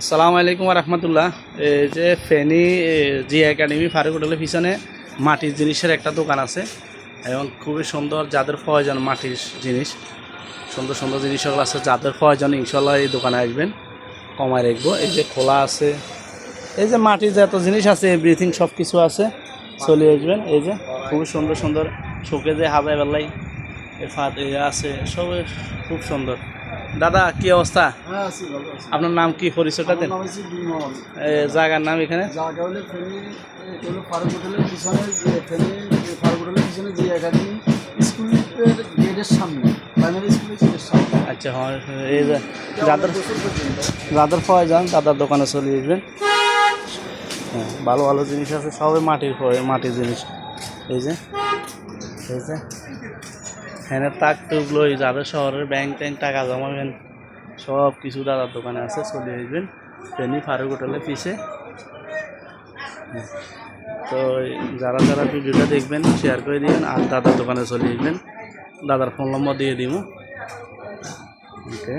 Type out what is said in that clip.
আসসালামু আলাইকুম রহমতুল্লাহ। এই যে ফেনী জি একাডেমি ফারুক হোটেলের পিছনে মাটির জিনিসের একটা দোকান আছে এবং খুবই সুন্দর। যাদের প্রয়োজন মাটির জিনিস, সুন্দর সুন্দর জিনিস সকল আছে, যাদের প্রয়োজন ইনশাল্লাহ এই দোকানে আসবেন, কমায় রাখবো। এই যে খোলা আছে, এই যে মাটির যত জিনিস আছে এভরিথিং সব কিছু আছে, চলে আসবেন। এই যে খুবই সুন্দর সুন্দর শোকে যে হাবে বেলাই আছে, সব খুব সুন্দর। দাদা কি অবস্থা? আপনার নাম কি, পরিচয়টা দেন? জায়গার নাম এখানে? জায়গা হলে ফেনী, ফারুক হোটেলের পিছনে, যে ফেনী ফারুক হোটেলের পিছনে যে একাডেমি স্কুলের গেটের সামনে, প্রাইমারি স্কুলের গেটের সামনে। আচ্ছা, হ্যাঁ, এই যে যাদের প্রয়োজন দাদার দোকানে চলে আসবেন। হ্যাঁ, ভালো ভালো জিনিস আছে, সবই মাটির জিনিস। এই যে ফ্যানের তাক টুকলো, যাদের শহরের ব্যাংক ট্যাঙ্ক টাকা জমাবেন, সব কিছু দাদার দোকানে আছে, চলে আসবেন ফেনী ফারুক হোটেলের পিছে। তো যারা যারা ভিডিওটা দেখবেন শেয়ার করে দিবেন, আর দাদার দোকানে চলে আসবেন। দাদার ফোন নম্বর দিয়ে দিব। ওকে।